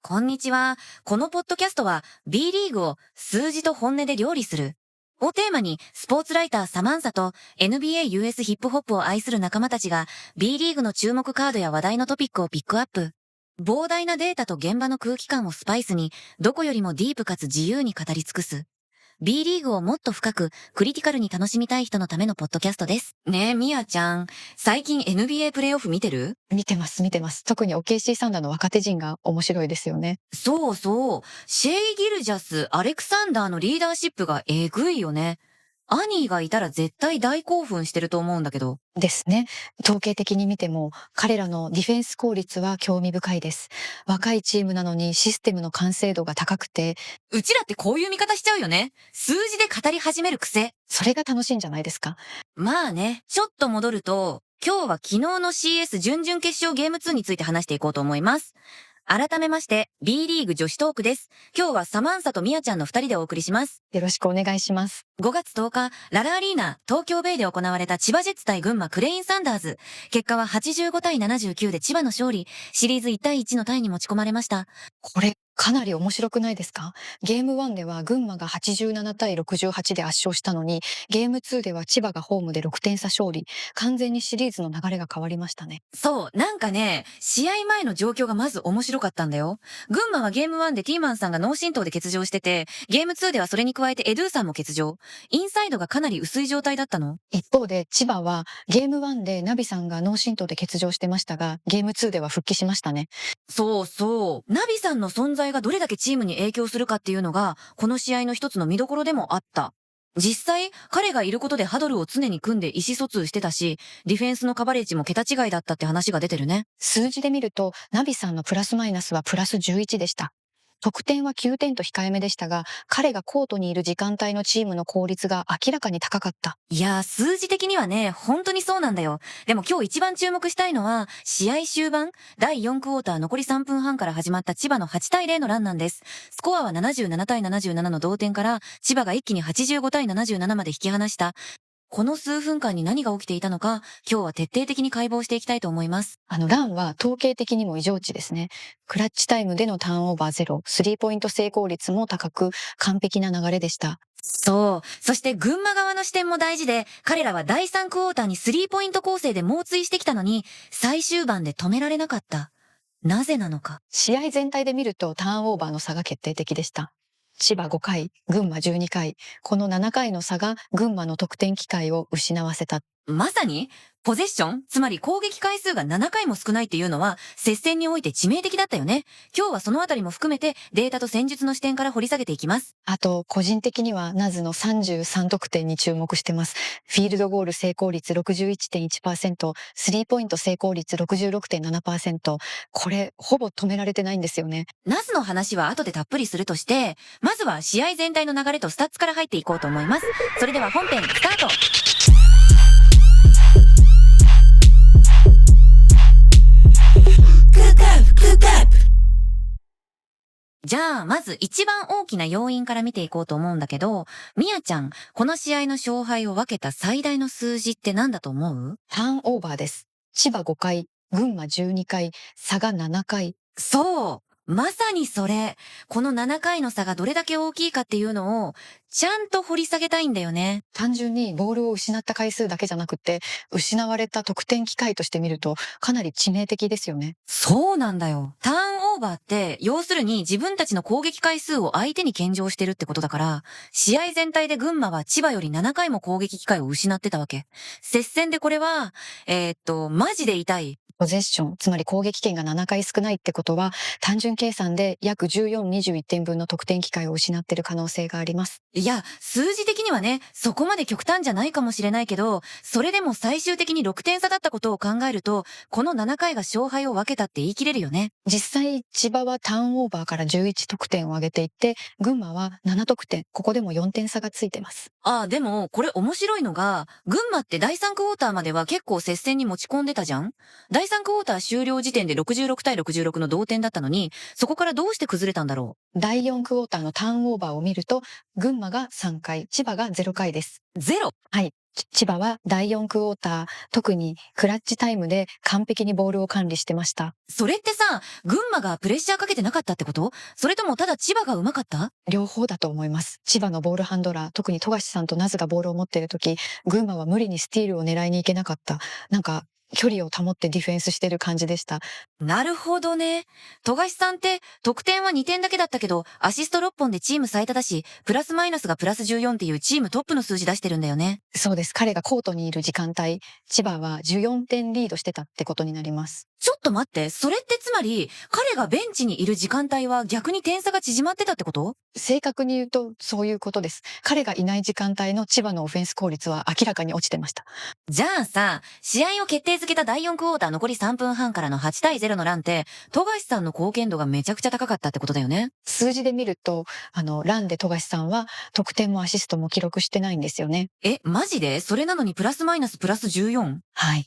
こんにちは。このポッドキャストは B リーグを数字と本音で料理するをテーマにスポーツライターサマンサと NBA US ヒップホップを愛する仲間たちが B リーグの注目カードや話題のトピックをピックアップ。膨大なデータと現場の空気感をスパイスにどこよりもディープかつ自由に語り尽くす。B リーグをもっと深くクリティカルに楽しみたい人のためのポッドキャストです。ねえ、みやちゃん。最近 NBA プレイオフ見てる？見てます、見てます。特に OKC サンダーの若手陣が面白いですよね。そうそう。シェイ・ギルジャス、アレクサンダーのリーダーシップがえぐいよね。アニーがいたら絶対大興奮してると思うんだけど。ですね。統計的に見ても、彼らのディフェンス効率は興味深いです。若いチームなのにシステムの完成度が高くて、うちらってこういう見方しちゃうよね。数字で語り始める癖。それが楽しいんじゃないですか。まあね、ちょっと戻ると、今日は昨日の CS 準々決勝ゲーム2について話していこうと思います。改めまして、B リーグ女子トークです。今日はサマンサとミヤちゃんの二人でお送りします。よろしくお願いします。5月10日、ララアリーナ、東京ベイで行われた千葉ジェッツ対群馬クレインサンダーズ。結果は85対79で千葉の勝利。シリーズ1対1のタイに持ち込まれました。これ、かなり面白くないですか？ゲーム1では群馬が87対68で圧勝したのに、ゲーム2では千葉がホームで6点差勝利。完全にシリーズの流れが変わりましたね。そう、なんかね、試合前の状況がまず面白かったんだよ。群馬はゲーム1でティーマンさんが脳震盪で欠場してて、ゲーム2ではそれに加えてエドゥさんも欠場。インサイドがかなり薄い状態だったの。一方で千葉はゲーム1でナビさんが脳震盪で欠場してましたが、ゲーム2では復帰しましたね。そうそう。ナビさんの存在がどれだけチームに影響するかっていうのが、この試合の一つの見どころでもあった。実際、彼がいることでハドルを常に組んで意思疎通してたし、ディフェンスのカバレッジも桁違いだったって話が出てるね。数字で見ると、ナビさんのプラスマイナスはプラス11でした。得点は9点と控えめでしたが、彼がコートにいる時間帯のチームの効率が明らかに高かった。いやー、数字的にはね、本当にそうなんだよ。でも今日一番注目したいのは、試合終盤、第4クォーター残り3分半から始まった千葉の8対0のランなんです。スコアは77対77の同点から、千葉が一気に85対77まで引き離した。この数分間に何が起きていたのか、今日は徹底的に解剖していきたいと思います。ランは統計的にも異常値ですね。クラッチタイムでのターンオーバーゼロ、スリーポイント成功率も高く、完璧な流れでした。そう。そして群馬側の視点も大事で、彼らは第3クォーターにスリーポイント構成で猛追してきたのに、最終盤で止められなかった。なぜなのか。試合全体で見るとターンオーバーの差が決定的でした。千葉5回、群馬12回。この7回の差が群馬の得点機会を失わせた。まさに、ポゼッション、つまり攻撃回数が7回も少ないっていうのは、接戦において致命的だったよね。今日はそのあたりも含めて、データと戦術の視点から掘り下げていきます。あと、個人的にはナズの33得点に注目してます。フィールドゴール成功率 61.1%、スリーポイント成功率 66.7%。これ、ほぼ止められてないんですよね。ナスの話は後でたっぷりするとして、まずは試合全体の流れとスタッツから入っていこうと思います。それでは本編、スタート。じゃあ、まず一番大きな要因から見ていこうと思うんだけど、みやちゃん、この試合の勝敗を分けた最大の数字って何だと思う？ターンオーバーです。千葉5回、群馬12回、差が7回。そうまさにそれ。この7回の差がどれだけ大きいかっていうのを、ちゃんと掘り下げたいんだよね。単純にボールを失った回数だけじゃなくて、失われた得点機会として見ると、かなり致命的ですよね。そうなんだよ。ターンオーバーって、要するに自分たちの攻撃回数を相手に献上してるってことだから、試合全体で群馬は千葉より7回も攻撃機会を失ってたわけ。接戦でこれは、マジで痛い。ポゼッション、つまり攻撃権が7回少ないってことは、単純計算で約14、21点分の得点機会を失っている可能性があります。いや、数字的にはね、そこまで極端じゃないかもしれないけど、それでも最終的に6点差だったことを考えると、この7回が勝敗を分けたって言い切れるよね。実際、千葉はターンオーバーから11得点を挙げていて、群馬は7得点、ここでも4点差がついてます。ああ、でも、これ面白いのが、群馬って第3クォーターまでは結構接戦に持ち込んでたじゃん？第3クォーター終了時点で66対66の同点だったのに、そこからどうして崩れたんだろ第4クォーターのターンオーバーを見ると、群馬が3回、千葉が0回です。う？ゼロ。はい。千葉は第4クォーター、特にクラッチタイムで完璧にボールを管理してました。それってさ、群馬がプレッシャーかけてなかったってこと？それともただ千葉が上手かった？両方だと思います。千葉のボールハンドラー、特に富樫さんとナズがボールを持っているとき、群馬は無理にスティールを狙いに行けなかった。なんか、距離を保ってディフェンスしてる感じでした。なるほどね。富樫さんって得点は2点だけだったけど、アシスト6本でチーム最多だし、プラスマイナスがプラス14っていうチームトップの数字出してるんだよね。そうです。彼がコートにいる時間帯、千葉は14点リードしてたってことになります。ちょっと待って、それってつまり、彼がベンチにいる時間帯は逆に点差が縮まってたってこと？正確に言うとそういうことです。彼がいない時間帯の千葉のオフェンス効率は明らかに落ちてました。じゃあさ、試合を決定づけた第4クォーター残り3分半からの8対0のランって、富樫さんの貢献度がめちゃくちゃ高かったってことだよね。数字で見ると、ランで富樫さんは得点もアシストも記録してないんですよね。マジで？それなのにプラスマイナスプラス 14？ はい。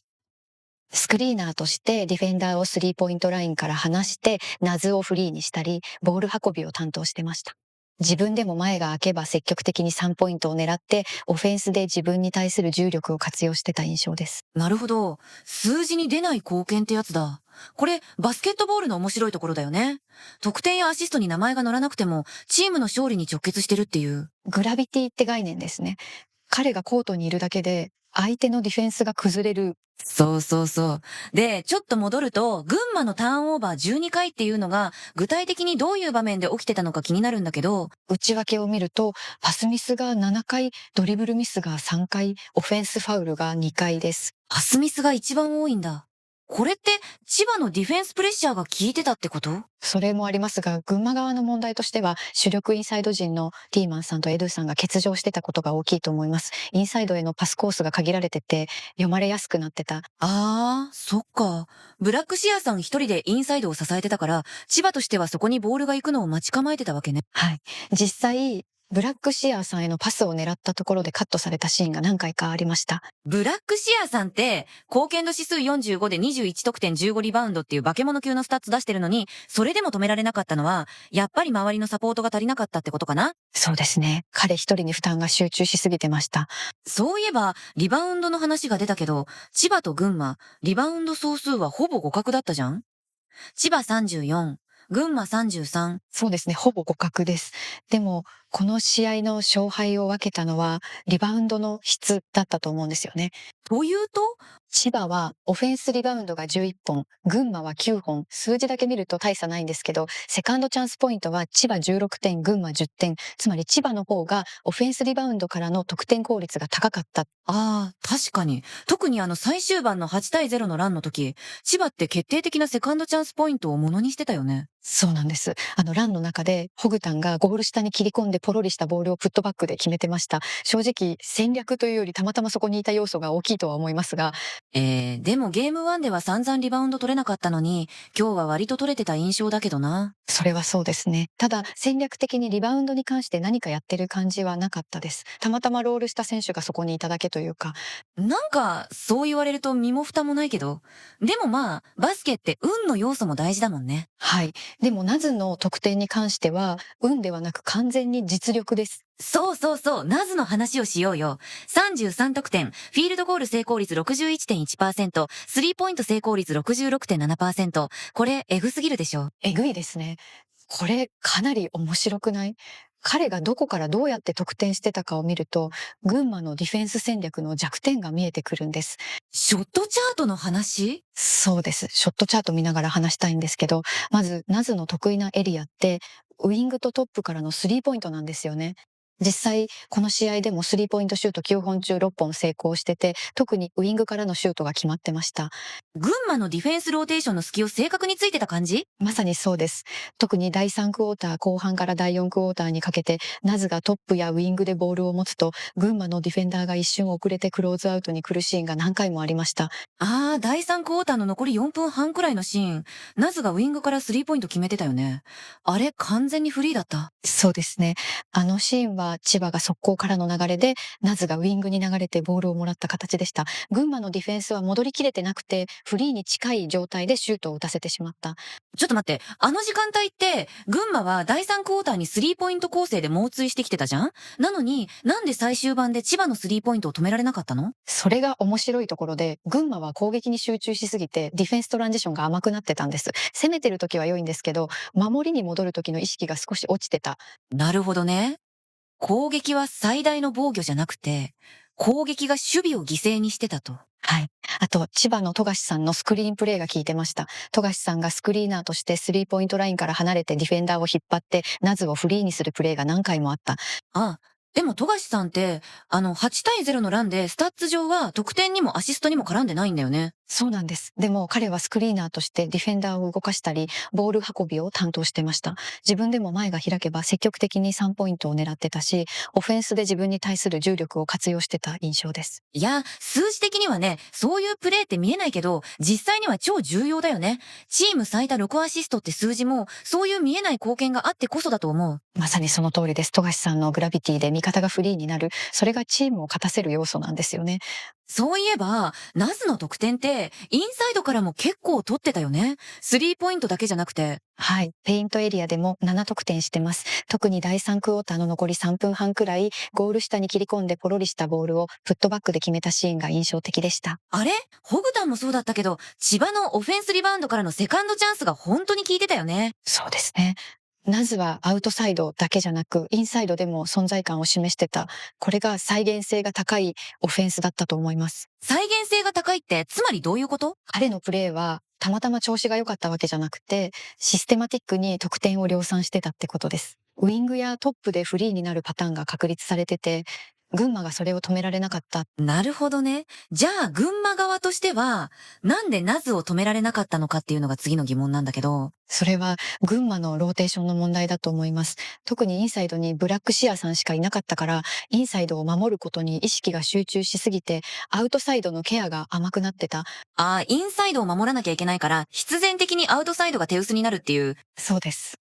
スクリーナーとしてディフェンダーをスリーポイントラインから離して、ナズをフリーにしたり、ボール運びを担当してました。自分でも前が空けば積極的に3ポイントを狙って、オフェンスで自分に対する重力を活用してた印象です。なるほど。数字に出ない貢献ってやつだ。これ、バスケットボールの面白いところだよね。得点やアシストに名前が載らなくても、チームの勝利に直結してるっていう。グラビティって概念ですね。彼がコートにいるだけで、相手のディフェンスが崩れる。そうそうそう。で、ちょっと戻ると、群馬のターンオーバー12回っていうのが、具体的にどういう場面で起きてたのか気になるんだけど、内訳を見ると、パスミスが7回、ドリブルミスが3回、オフェンスファウルが2回です。パスミスが一番多いんだ。これって、千葉のディフェンスプレッシャーが効いてたってこと？それもありますが、群馬側の問題としては、主力インサイド陣のティーマンさんとエドゥさんが欠場してたことが大きいと思います。インサイドへのパスコースが限られてて、読まれやすくなってた。そっか。ブラックシアーさん一人でインサイドを支えてたから、千葉としてはそこにボールが行くのを待ち構えてたわけね。はい。実際、ブラックシアーさんへのパスを狙ったところでカットされたシーンが何回かありました。ブラックシアーさんって、貢献度指数45で21得点15リバウンドっていう化け物級のスタッツ出してるのに、それでも止められなかったのは、やっぱり周りのサポートが足りなかったってことかな？そうですね。彼一人に負担が集中しすぎてました。そういえば、リバウンドの話が出たけど、千葉と群馬、リバウンド総数はほぼ互角だったじゃん？千葉34、群馬33。そうですね。ほぼ互角です。でも、この試合の勝敗を分けたのは、リバウンドの質だったと思うんですよね。というと？千葉はオフェンスリバウンドが11本、群馬は9本。数字だけ見ると大差ないんですけど、セカンドチャンスポイントは千葉16点、群馬10点。つまり千葉の方がオフェンスリバウンドからの得点効率が高かった。確かに。特に最終盤の8対0のランの時、千葉って決定的なセカンドチャンスポイントをものにしてたよね。そうなんです。ランの中で、ホグタンがゴール下に切り込んでポロリしたボールをプットバックで決めてました。正直、戦略というよりたまたまそこにいた要素が大きいとは思いますが、でもゲーム1では散々リバウンド取れなかったのに、今日は割と取れてた印象だけどな。それはそうですね。ただ、戦略的にリバウンドに関して何かやってる感じはなかったです。たまたまロールした選手がそこにいただけというか、なんか、そう言われると身も蓋もないけど。でもまあ、バスケって運の要素も大事だもんね。はい。でも、ナズの得点に関しては、運ではなく完全に実力です。そうそうそう、ナズの話をしようよ。33得点、フィールドゴール成功率 61.1%、スリーポイント成功率 66.7%。これ、エグすぎるでしょ。えぐいですね。これ、かなり面白くない？彼がどこからどうやって得点してたかを見ると、群馬のディフェンス戦略の弱点が見えてくるんです。ショットチャートの話？そうです。ショットチャート見ながら話したいんですけど、まず、ナズの得意なエリアって、ウイングとトップからのスリーポイントなんですよね。実際、この試合でもスリーポイントシュート9本中6本成功してて、特にウイングからのシュートが決まってました。群馬のディフェンスローテーションの隙を正確についてた感じ？まさにそうです。特に第3クォーター後半から第4クォーターにかけて、ナズがトップやウイングでボールを持つと、群馬のディフェンダーが一瞬遅れてクローズアウトに来るシーンが何回もありました。第3クォーターの残り4分半くらいのシーン、ナズがウイングからスリーポイント決めてたよね。あれ完全にフリーだった。そうですね。あのシーンはは千葉が速攻からの流れで、ナズがウィングに流れてボールをもらった形でした。群馬のディフェンスは戻りきれてなくて、フリーに近い状態でシュートを打たせてしまった。ちょっと待って、あの時間帯って、群馬は第3クォーターにスリーポイント構成で猛追してきてたじゃん。なのに、なんで最終盤で千葉のスリーポイントを止められなかったの？それが面白いところで、群馬は攻撃に集中しすぎて、ディフェンストランジションが甘くなってたんです。攻めてる時は良いんですけど、守りに戻る時の意識が少し落ちてた。なるほどね。攻撃は最大の防御じゃなくて、攻撃が守備を犠牲にしてたと。はい。あと、千葉の富樫さんのスクリーンプレーが効いてました。富樫さんがスクリーナーとしてスリーポイントラインから離れてディフェンダーを引っ張って、ナズをフリーにするプレーが何回もあった。あ、でも富樫さんって、8対0のランで、スタッツ上は得点にもアシストにも絡んでないんだよね。そうなんです。でも彼はスクリーナーとしてディフェンダーを動かしたり、ボール運びを担当してました。自分でも前が開けば積極的に3ポイントを狙ってたし、オフェンスで自分に対する重力を活用してた印象です。いや、数字的にはね、そういうプレーって見えないけど、実際には超重要だよね。チーム最多6アシストって数字も、そういう見えない貢献があってこそだと思う。まさにその通りです。富樫さんのグラビティで味方がフリーになる。それがチームを勝たせる要素なんですよね。そういえば、ナズの得点って、インサイドからも結構取ってたよね。スリーポイントだけじゃなくて。はい。ペイントエリアでも7得点してます。特に第3クォーターの残り3分半くらい、ゴール下に切り込んでポロリしたボールをプットバックで決めたシーンが印象的でした。あれホグタンもそうだったけど、千葉のオフェンスリバウンドからのセカンドチャンスが本当に効いてたよね。そうですね。ナズはアウトサイドだけじゃなく、インサイドでも存在感を示してた。これが再現性が高いオフェンスだったと思います。再現性が高いって、つまりどういうこと？彼のプレーはたまたま調子が良かったわけじゃなくて、システマティックに得点を量産してたってことです。ウィングやトップでフリーになるパターンが確立されてて、群馬がそれを止められなかった。なるほどね。じゃあ、群馬側としては、なんでナズを止められなかったのかっていうのが次の疑問なんだけど。それは群馬のローテーションの問題だと思います。特にインサイドにブラックシアさんしかいなかったから、インサイドを守ることに意識が集中しすぎて、アウトサイドのケアが甘くなってた。インサイドを守らなきゃいけないから、必然的にアウトサイドが手薄になるっていう。そうです。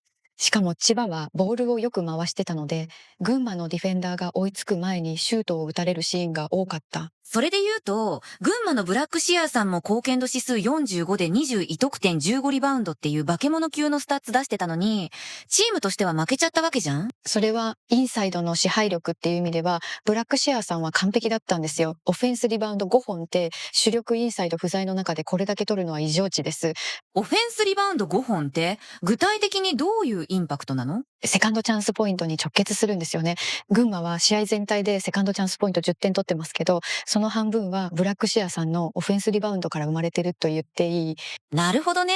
しかも千葉はボールをよく回してたので、群馬のディフェンダーが追いつく前にシュートを打たれるシーンが多かった。それで言うと、群馬のブラックシアーさんも貢献度指数45で20得点15リバウンドっていう化け物級のスタッツ出してたのに、チームとしては負けちゃったわけじゃん。それはインサイドの支配力っていう意味では、ブラックシェアさんは完璧だったんですよ。オフェンスリバウンド5本って主力インサイド不在の中でこれだけ取るのは異常値です。オフェンスリバウンド5本って、具体的にどういうインパクトなの？セカンドチャンスポイントに直結するんですよね。群馬は試合全体でセカンドチャンスポイント10点取ってますけど、その半分はブラックシェアさんのオフェンスリバウンドから生まれてると言っていい。なるほどね。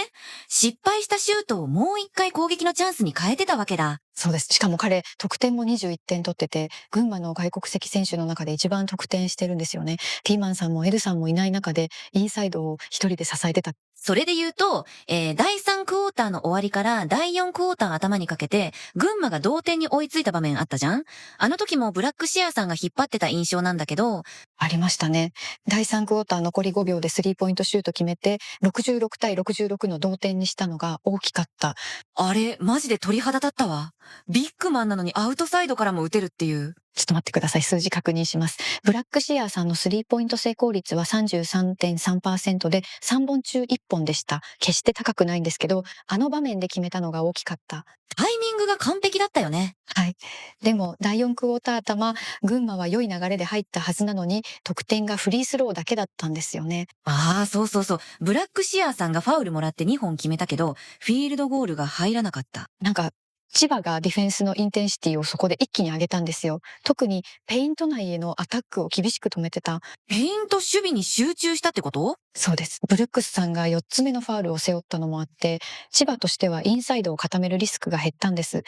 失敗したシュートをもう一回攻撃のチャンスに変えてたわけだ。そうです。しかも彼、得点も21点取ってて、群馬の外国籍選手の中で一番得点してるんですよね。ティーマンさんもエルさんもいない中で、インサイドを一人で支えてた。それで言うと、第3クォーターの終わりから第4クォーター頭にかけて、群馬が同点に追いついた場面あったじゃん。あの時もブラックシアーさんが引っ張ってた印象なんだけど、ありましたね。第3クォーター残り5秒でスリーポイントシュート決めて、66対66の同点にしたのが大きかった。あれ、マジで鳥肌立ったわ。ビッグマンなのにアウトサイドからも打てるっていう。ちょっと待ってください。数字確認します。ブラックシアーさんのスリーポイント成功率は 33.3% で3本中1本でした。決して高くないんですけど、あの場面で決めたのが大きかった。タイミングが完璧だったよね。はい。でも、第4クォーター頭、群馬は良い流れで入ったはずなのに、得点がフリースローだけだったんですよね。そうそうそう。ブラックシアーさんがファウルもらって2本決めたけど、フィールドゴールが入らなかった。なんか、千葉がディフェンスのインテンシティをそこで一気に上げたんですよ。特にペイント内へのアタックを厳しく止めてた。ペイント守備に集中したってこと？そうです。ブルックスさんが4つ目のファウルを背負ったのもあって、千葉としてはインサイドを固めるリスクが減ったんです。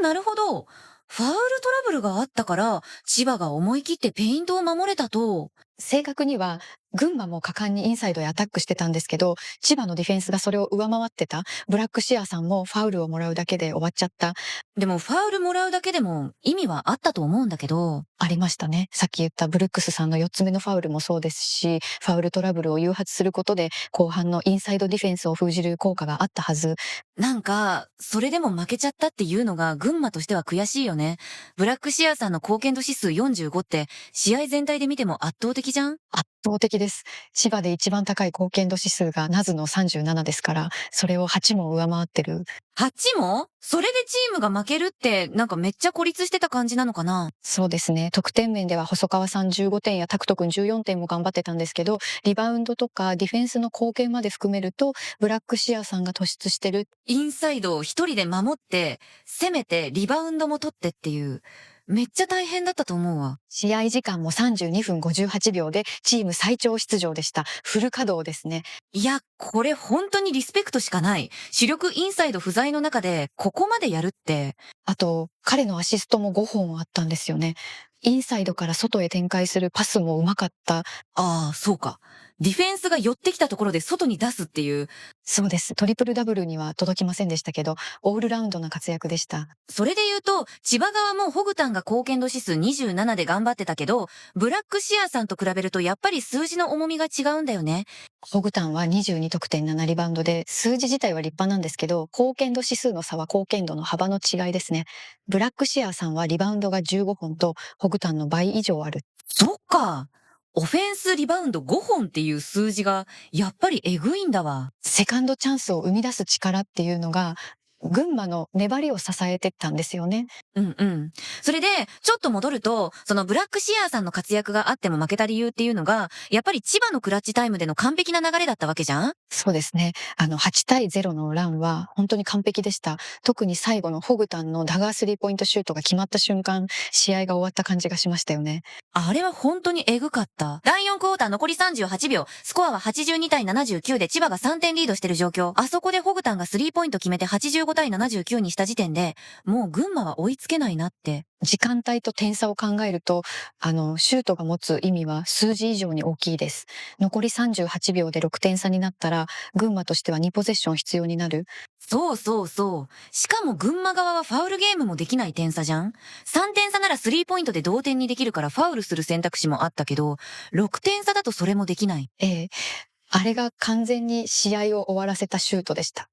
なるほど。ファウルトラブルがあったから、千葉が思い切ってペイントを守れたと。正確には、群馬も果敢にインサイドへアタックしてたんですけど、千葉のディフェンスがそれを上回ってた。ブラックシアーさんもファウルをもらうだけで終わっちゃった。でもファウルもらうだけでも意味はあったと思うんだけど、ありましたね。さっき言ったブルックスさんの4つ目のファウルもそうですし、ファウルトラブルを誘発することで、後半のインサイドディフェンスを封じる効果があったはず。なんか、それでも負けちゃったっていうのが群馬としては悔しいよね。ブラックシアーさんの貢献度指数45って試合全体で見ても圧倒的じゃん？圧倒的です。千葉で一番高い貢献度指数がナズの37ですから、それを8も上回ってる。8も？それでチームが負けるってなんかめっちゃ孤立してた感じなのかな？そうですね。得点面では細川さん15点やタクト君14点も頑張ってたんですけど、リバウンドとかディフェンスの貢献まで含めると、ブラックシアーさんが突出してる。インサイドを一人で守って、攻めてリバウンドも取ってっていう、めっちゃ大変だったと思うわ。試合時間も32分58秒でチーム最長出場でした。フル稼働ですね。いや、これ本当にリスペクトしかない。主力インサイド不在の中でここまでやるって。あと、彼のアシストも5本あったんですよね。インサイドから外へ展開するパスもうまかった。ああ、そうか。ディフェンスが寄ってきたところで外に出すっていう。そうです。トリプルダブルには届きませんでしたけど、オールラウンドな活躍でした。それで言うと、千葉側もホグタンが貢献度指数27で頑張ってたけど、ブラックシアーさんと比べるとやっぱり数字の重みが違うんだよね。ホグタンは22得点7リバウンドで、数字自体は立派なんですけど、貢献度指数の差は貢献度の幅の違いですね。ブラックシアーさんはリバウンドが15本と、ホグタンの倍以上ある。そっか。オフェンスリバウンド5本っていう数字が、やっぱりエグいんだわ。セカンドチャンスを生み出す力っていうのが、群馬の粘りを支えてったんですよね。うんうん。それで、ちょっと戻ると、そのブラックシアーさんの活躍があっても負けた理由っていうのが、やっぱり千葉のクラッチタイムでの完璧な流れだったわけじゃん？そうですね。8対0のランは本当に完璧でした。特に最後のホグタンのダガースリーポイントシュートが決まった瞬間、試合が終わった感じがしましたよね。あれは本当にエグかった。第4クォーター残り38秒。スコアは82対79で千葉が3点リードしてる状況。あそこでホグタンがスリーポイント決めて85対79にした時点で、もう群馬は追いつけないなって。時間帯と点差を考えると、シュートが持つ意味は数字以上に大きいです。残り38秒で6点差になったら、群馬としては2ポゼッション必要になる。そうそうそう。しかも群馬側はファウルゲームもできない点差じゃん？ 3 点差ならスリーポイントで同点にできるからファウルする選択肢もあったけど、6点差だとそれもできない。ええ、あれが完全に試合を終わらせたシュートでした。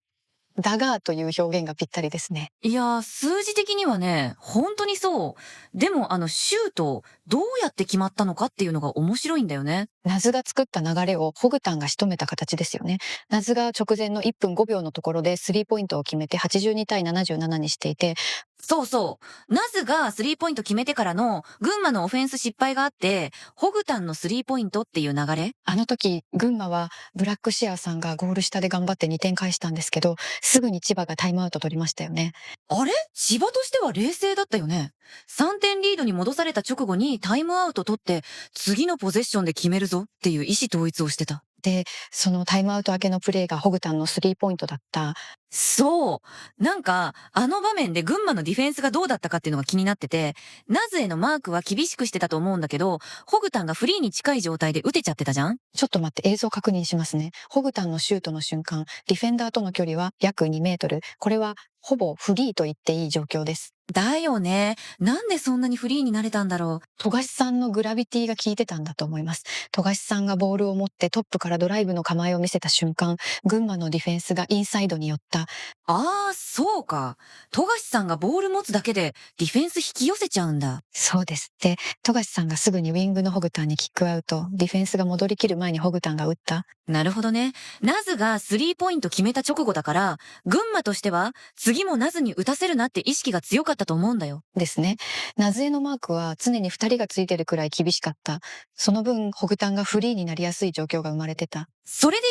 ダガーという表現がぴったりですね。いやー、数字的にはね、本当にそう。でもシュート、どうやって決まったのかっていうのが面白いんだよね。ナズが作った流れをホグタンが仕留めた形ですよね。ナズが直前の1分5秒のところでスリーポイントを決めて82対77にしていて、そうそう。ナズがスリーポイント決めてからの群馬のオフェンス失敗があって、ホグタンのスリーポイントっていう流れ。あの時、群馬はブラックシアーさんがゴール下で頑張って2点返したんですけど、すぐに千葉がタイムアウト取りましたよね。あれ千葉としては冷静だったよね。3点リードに戻された直後にタイムアウト取って、次のポゼッションで決めるぞっていう意思統一をしてた。で、そのタイムアウト明けのプレーがホグタンのスリーポイントだった。そう。なんか、あの場面で群馬のディフェンスがどうだったかっていうのが気になってて、ナズへのマークは厳しくしてたと思うんだけど、ホグタンがフリーに近い状態で打てちゃってたじゃん？ちょっと待って、映像確認しますね。ホグタンのシュートの瞬間、ディフェンダーとの距離は約2メートル。これはほぼフリーと言っていい状況です。だよね。なんでそんなにフリーになれたんだろう。富樫さんのグラビティが効いてたんだと思います。富樫さんがボールを持ってトップからドライブの構えを見せた瞬間、群馬のディフェンスがインサイドに寄った。ああ、そうか。富樫さんがボール持つだけでディフェンス引き寄せちゃうんだ。そうですって。富樫さんがすぐにウィングのホグタンにキックアウト。ディフェンスが戻りきる前にホグタンが打った。なるほどね。ナズがスリーポイント決めた直後だから、群馬としては次もナズに打たせるなって意識が強かったと思うんだよ。ですね。ナズエのマークは常に2人がついてるくらい厳しかった。その分、ホグタンがフリーになりやすい状況が生まれてた。それで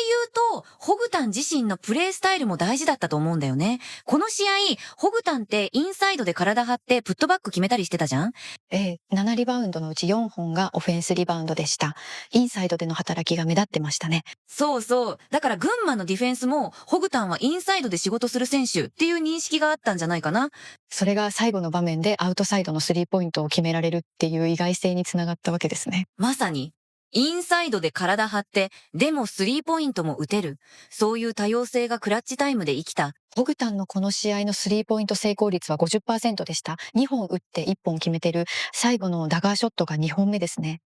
言うと、ホグタン自身のプレースタイルも大事だったと思うんだよね。この試合、ホグタンってインサイドで体張ってプットバック決めたりしてたじゃん？7リバウンドのうち4本がオフェンスリバウンドでした。インサイドでの働きが目立ってましたね。そうそう。だから群馬のディフェンスも、ホグタンはインサイドで仕事する選手っていう認識があったんじゃないかな。それが最後の場面でアウトサイドのスリーポイントを決められるっていう意外性につながったわけですね。まさに。インサイドで体張って、でもスリーポイントも打てる。そういう多様性がクラッチタイムで生きた。ホグタンのこの試合のスリーポイント成功率は 50% でした。2本打って1本決めてる。最後のダガーショットが2本目ですね。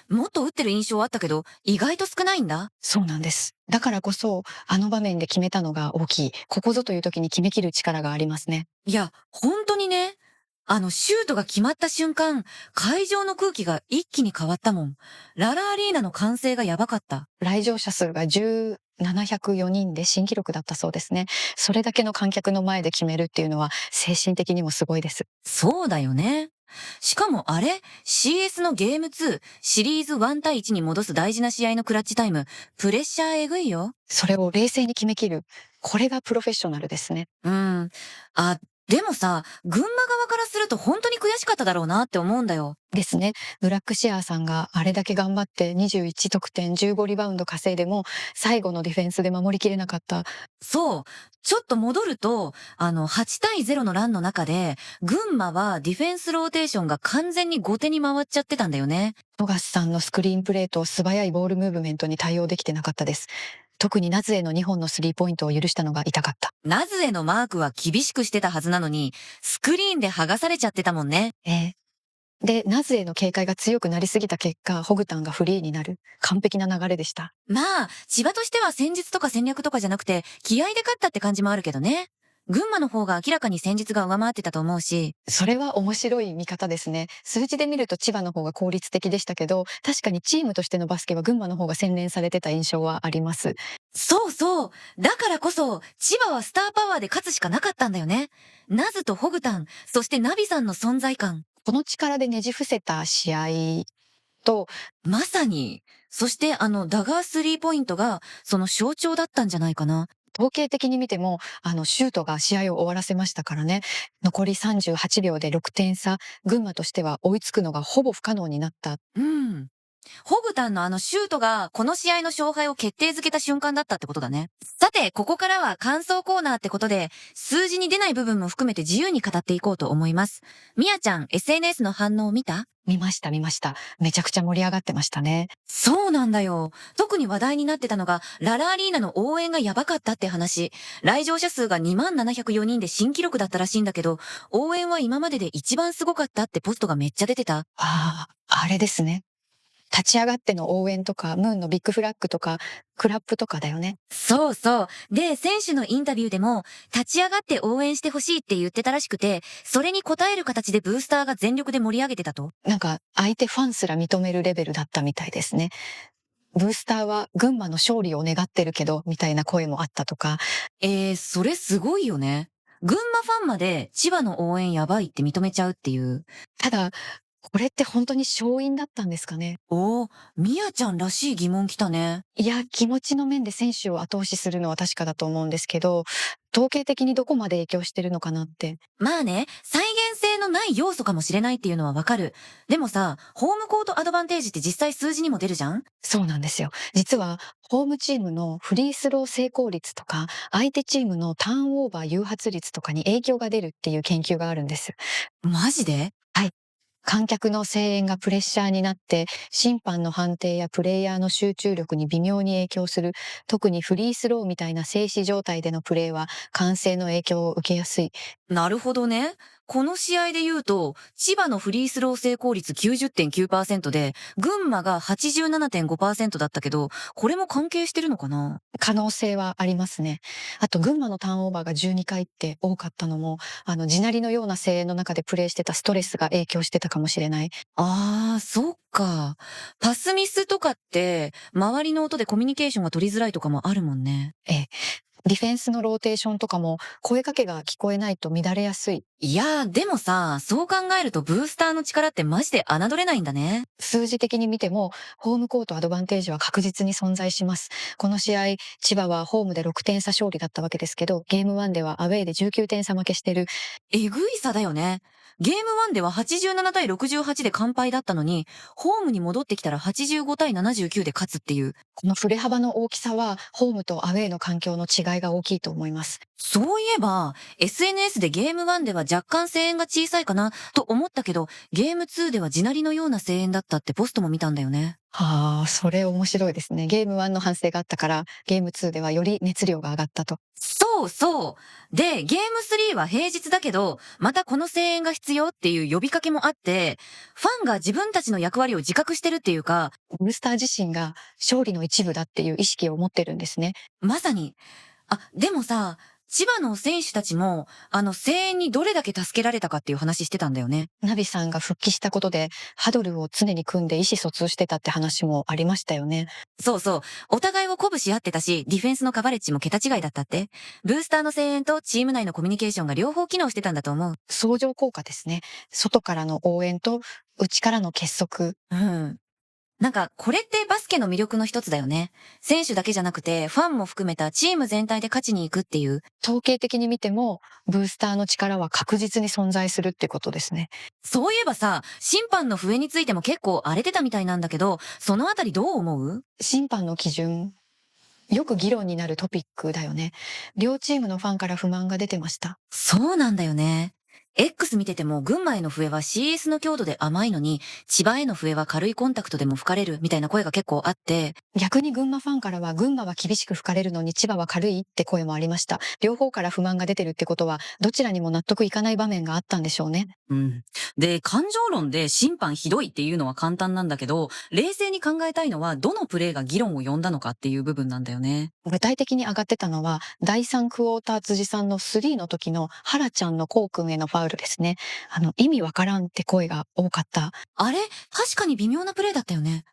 もっと打ってる印象あったけど、意外と少ないんだ。そうなんです。だからこそ、あの場面で決めたのが大きい。ここぞという時に決めきる力がありますね。いや、本当にね。シュートが決まった瞬間、会場の空気が一気に変わったもん。ララアリーナの歓声がやばかった。来場者数が1704人で新記録だったそうですね。それだけの観客の前で決めるっていうのは精神的にもすごいです。そうだよね。しかもあれ ?CS のゲーム2、シリーズ1対1に戻す大事な試合のクラッチタイム、プレッシャーえぐいよ。それを冷静に決めきる。これがプロフェッショナルですね。うん。あ、でもさ、群馬側からすると本当に悔しかっただろうなって思うんだよ。ですね。ブラックシアーさんがあれだけ頑張って21得点、15リバウンド稼いでも、最後のディフェンスで守りきれなかった。そう。ちょっと戻ると、8対0のランの中で、群馬はディフェンスローテーションが完全に後手に回っちゃってたんだよね。富樫さんのスクリーンプレーと素早いボールムーブメントに対応できてなかったです。特にナズへの2本のスリーポイントを許したのが痛かった。ナズへのマークは厳しくしてたはずなのに、スクリーンで剥がされちゃってたもんね。で、ナズへの警戒が強くなりすぎた結果、ホグタンがフリーになる。完璧な流れでした。まあ、千葉としては戦術とか戦略とかじゃなくて、気合で勝ったって感じもあるけどね。群馬の方が明らかに戦術が上回ってたと思うし。それは面白い見方ですね。数字で見ると千葉の方が効率的でしたけど、確かにチームとしてのバスケは群馬の方が洗練されてた印象はあります。そうそう。だからこそ、千葉はスターパワーで勝つしかなかったんだよね。ナズとホグタン、そしてナビさんの存在感。この力でねじ伏せた試合と、まさに。そしてダガースリーポイントが、その象徴だったんじゃないかな。統計的に見ても、シュートが試合を終わらせましたからね。残り38秒で6点差。群馬としては追いつくのがほぼ不可能になった。うん。ホグタンのシュートがこの試合の勝敗を決定づけた瞬間だったってことだね。さて、ここからは感想コーナーってことで、数字に出ない部分も含めて自由に語っていこうと思います。みやちゃん、SNS の反応を見た？見ました、見ました。めちゃくちゃ盛り上がってましたね。そうなんだよ。特に話題になってたのが、ララアリーナの応援がやばかったって話。来場者数が2704人で新記録だったらしいんだけど、応援は今までで一番すごかったってポストがめっちゃ出てた。ああ、あれですね。立ち上がっての応援とか、ムーンのビッグフラッグとか、クラップとかだよね。そうそう。で、選手のインタビューでも、立ち上がって応援してほしいって言ってたらしくて、それに応える形でブースターが全力で盛り上げてたと。なんか、相手ファンすら認めるレベルだったみたいですね。ブースターは群馬の勝利を願ってるけど、みたいな声もあったとか。それすごいよね。群馬ファンまで千葉の応援やばいって認めちゃうっていう。ただ、これって本当に勝因だったんですかね。みやちゃんらしい疑問来たね。いや、気持ちの面で選手を後押しするのは確かだと思うんですけど、統計的にどこまで影響してるのかなって。まあね、再現性のない要素かもしれないっていうのはわかる。でもさ、ホームコートアドバンテージって実際数字にも出るじゃん？そうなんですよ。実は、ホームチームのフリースロー成功率とか、相手チームのターンオーバー誘発率とかに影響が出るっていう研究があるんです。マジで？はい。観客の声援がプレッシャーになって、審判の判定やプレイヤーの集中力に微妙に影響する。特にフリースローみたいな静止状態でのプレーは、歓声の影響を受けやすい。なるほどね。この試合で言うと、千葉のフリースロー成功率 90.9% で、群馬が 87.5% だったけど、これも関係してるのかな？可能性はありますね。あと、群馬のターンオーバーが12回って多かったのも、地鳴りのような声援の中でプレーしてたストレスが影響してたかもしれない。そっか。パスミスとかって、周りの音でコミュニケーションが取りづらいとかもあるもんね。ええ。ディフェンスのローテーションとかも、声かけが聞こえないと乱れやすい。いやー、でもさ、そう考えるとブースターの力ってマジで侮れないんだね。数字的に見ても、ホームコートアドバンテージは確実に存在します。この試合、千葉はホームで6点差勝利だったわけですけど、ゲーム1ではアウェーで19点差負けしてる。えぐい差だよね。ゲーム1では87対68で完敗だったのに、ホームに戻ってきたら85対79で勝つっていう。この振れ幅の大きさは、ホームとアウェーの環境の違いが大きいと思います。そういえば、SNS でゲーム1では若干声援が小さいかなと思ったけど、ゲーム2では地鳴りのような声援だったってポストも見たんだよね。はあ、それ面白いですね。ゲーム1の反省があったから、ゲーム2ではより熱量が上がったと。そうそう。で、ゲーム3は平日だけど、またこの声援が必要っていう呼びかけもあって、ファンが自分たちの役割を自覚してるっていうか、ブースター自身が勝利の一部だっていう意識を持ってるんですね。まさに。あ、でもさ、千葉の選手たちも、声援にどれだけ助けられたかっていう話してたんだよね。ナビさんが復帰したことで、ハドルを常に組んで意思疎通してたって話もありましたよね。そうそう。お互いを鼓舞し合ってたし、ディフェンスのカバレッジも桁違いだったって。ブースターの声援とチーム内のコミュニケーションが両方機能してたんだと思う。相乗効果ですね。外からの応援と内からの結束。うん。なんか、これってバスケの魅力の一つだよね。選手だけじゃなくて、ファンも含めたチーム全体で勝ちに行くっていう。統計的に見ても、ブースターの力は確実に存在するってことですね。そういえばさ、審判の笛についても結構荒れてたみたいなんだけど、そのあたりどう思う？審判の基準、よく議論になるトピックだよね。両チームのファンから不満が出てました。そうなんだよね。X 見てても群馬への笛は CS の強度で甘いのに、千葉への笛は軽いコンタクトでも吹かれるみたいな声が結構あって、逆に群馬ファンからは群馬は厳しく吹かれるのに千葉は軽いって声もありました。両方から不満が出てるってことは、どちらにも納得いかない場面があったんでしょうね。うん。で、感情論で審判ひどいっていうのは簡単なんだけど、冷静に考えたいのはどのプレーが議論を呼んだのかっていう部分なんだよね。具体的に上がってたのは、第3クォーター辻さんの3の時の原ちゃんのコウ君へのファウルですね。意味わからんって声が多かった。あれ確かに微妙なプレーだったよね。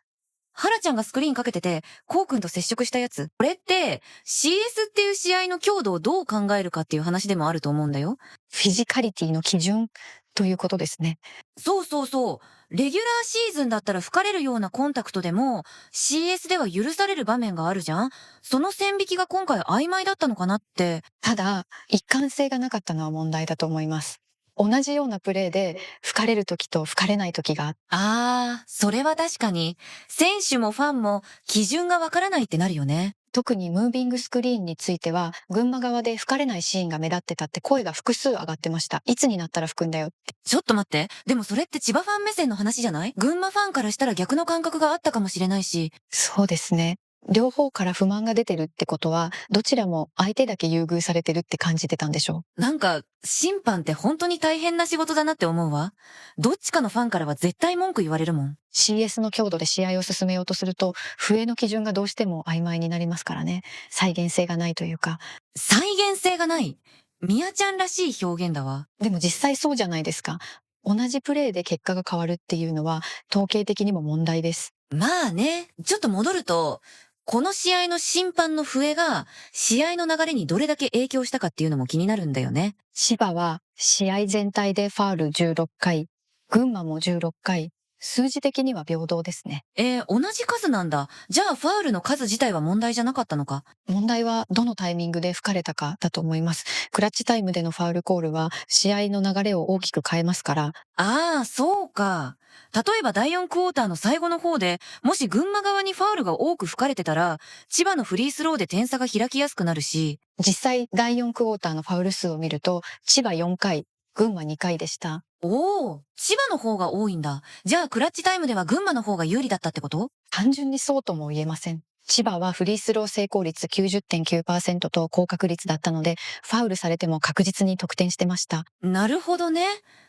原ちゃんがスクリーンかけてて、コウ君と接触したやつ。これって、CS っていう試合の強度をどう考えるかっていう話でもあると思うんだよ。フィジカリティの基準ということですね。そうそうそう。レギュラーシーズンだったら吹かれるようなコンタクトでも CS では許される場面があるじゃん。その線引きが今回曖昧だったのかなって。ただ、一貫性がなかったのは問題だと思います。同じようなプレーで吹かれる時と吹かれない時があって、それは確かに、選手もファンも基準がわからないってなるよね。特にムービングスクリーンについては、群馬側で吹かれないシーンが目立ってたって声が複数上がってました。いつになったら吹くんだよって。ちょっと待って。でもそれって千葉ファン目線の話じゃない？群馬ファンからしたら逆の感覚があったかもしれないし。そうですね。両方から不満が出てるってことは、どちらも相手だけ優遇されてるって感じてたんでしょなんか、審判って本当に大変な仕事だなって思うわ。どっちかのファンからは絶対文句言われるもん。CS の強度で試合を進めようとすると、笛の基準がどうしても曖昧になりますからね。再現性がないというか。再現性がない。みやちゃんらしい表現だわ。でも実際そうじゃないですか。同じプレーで結果が変わるっていうのは、統計的にも問題です。まあね、ちょっと戻ると、この試合の審判の笛が試合の流れにどれだけ影響したかっていうのも気になるんだよね。千葉は試合全体でファール16回、群馬も16回、数字的には平等ですね。同じ数なんだ。じゃあファウルの数自体は問題じゃなかったのか。問題はどのタイミングで吹かれたかだと思います。クラッチタイムでのファウルコールは試合の流れを大きく変えますから、そうか。例えば第4クォーターの最後の方で、もし群馬側にファウルが多く吹かれてたら、千葉のフリースローで点差が開きやすくなるし、実際第4クォーターのファウル数を見ると、千葉4回、群馬2回でした。千葉の方が多いんだ。じゃあクラッチタイムでは群馬の方が有利だったってこと？単純にそうとも言えません。千葉はフリースロー成功率 90.9% と高確率だったので、ファウルされても確実に得点してました。なるほどね。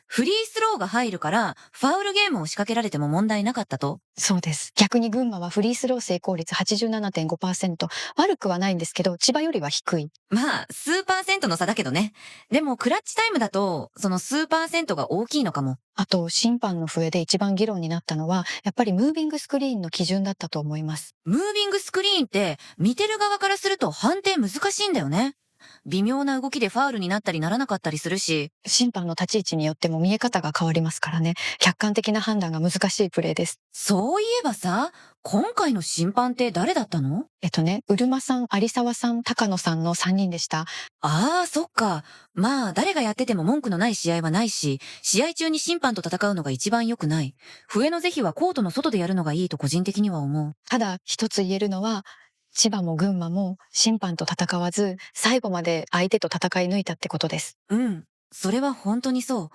フリースローが入るから、ファウルゲームを仕掛けられても問題なかったと。そうです。逆に群馬はフリースロー成功率 87.5%。悪くはないんですけど、千葉よりは低い。まあ、数パーセントの差だけどね。でも、クラッチタイムだと、その数パーセントが大きいのかも。あと、審判の笛で一番議論になったのは、やっぱりムービングスクリーンの基準だったと思います。ムービングスクリーンって、見てる側からすると判定難しいんだよね。微妙な動きでファウルになったりならなかったりするし。審判の立ち位置によっても見え方が変わりますからね。客観的な判断が難しいプレーです。そういえばさ、今回の審判って誰だったの？うるまさん、有沢さん、高野さんの3人でした。そっか。まあ、誰がやってても文句のない試合はないし、試合中に審判と戦うのが一番良くない。笛の是非はコートの外でやるのがいいと個人的には思う。ただ、一つ言えるのは、千葉も群馬も審判と戦わず、最後まで相手と戦い抜いたってことです。うん。それは本当にそう。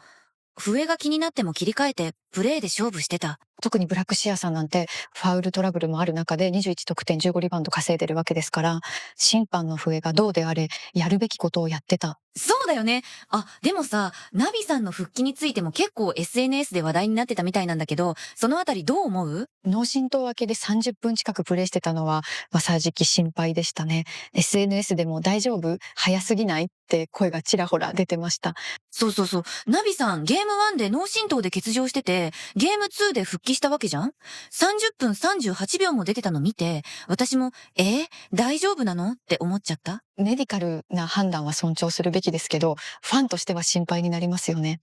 笛が気になっても切り替えて、プレーで勝負してた。特にブラックシアーさんなんてファウルトラブルもある中で21得点15リバウンド稼いでるわけですから、審判の笛がどうであれやるべきことをやってた。そうだよね。あ、でもさ、ナビさんの復帰についても結構 SNS で話題になってたみたいなんだけど、そのあたりどう思う？脳震盪明けで30分近くプレイしてたのは、正直心配でしたね。SNS でも大丈夫？早すぎない？って声がちらほら出てました。そうそうそう。ナビさん、ゲーム1で脳震盪で欠場してて、ゲーム2で復帰したわけじゃん？ 30 分38秒も出てたの見て、私も、大丈夫なのって思っちゃった。メディカルな判断は尊重するべきですけど、ファンとしては心配になりますよね。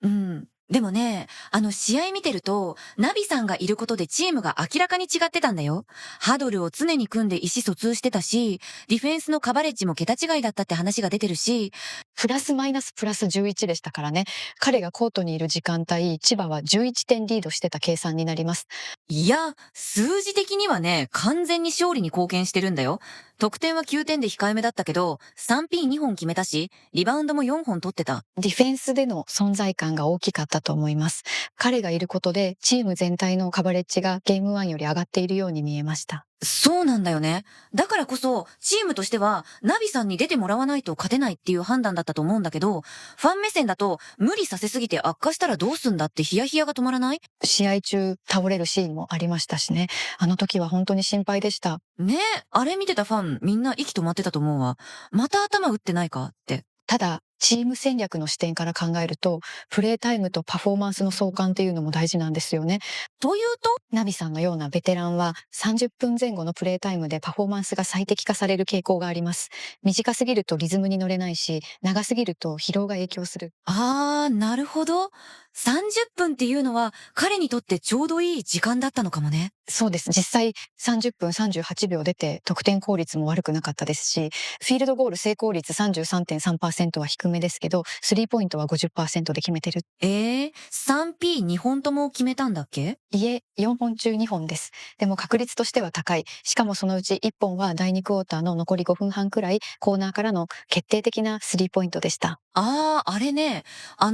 うん。でもね、試合見てると、ナビさんがいることでチームが明らかに違ってたんだよ。ハドルを常に組んで意思疎通してたし、ディフェンスのカバレッジも桁違いだったって話が出てるし、プラスマイナスプラス11でしたからね。彼がコートにいる時間帯、千葉は11点リードしてた計算になります。いや、数字的にはね、完全に勝利に貢献してるんだよ。得点は9点で控えめだったけど、3P2 本決めたし、リバウンドも4本取ってた。ディフェンスでの存在感が大きかったと思います。彼がいることで、チーム全体のカバレッジがゲーム1より上がっているように見えました。そうなんだよね。だからこそ、チームとしては、ナビさんに出てもらわないと勝てないっていう判断だったと思うんだけど、ファン目線だと、無理させすぎて悪化したらどうすんだってヒヤヒヤが止まらない？試合中倒れるシーンもありましたしね。あの時は本当に心配でした。ねえ、あれ見てたファン、みんな息止まってたと思うわ。また頭打ってないかって。ただ、チーム戦略の視点から考えると、プレータイムとパフォーマンスの相関っていうのも大事なんですよね。というと？ナビさんのようなベテランは30分前後のプレータイムでパフォーマンスが最適化される傾向があります。短すぎるとリズムに乗れないし、長すぎると疲労が影響する。なるほど。30分っていうのは彼にとってちょうどいい時間だったのかもね。そうです。実際30分38秒出て得点効率も悪くなかったですし、フィールドゴール成功率 33.3% は低めですけど、スリーポイントは 50% で決めてる。3P2 本とも決めたんだっけ？いえ、4本中2本です。でも確率としては高い。しかもそのうち1本は第2クォーターの残り5分半くらい、コーナーからの決定的なスリーポイントでした。あれね。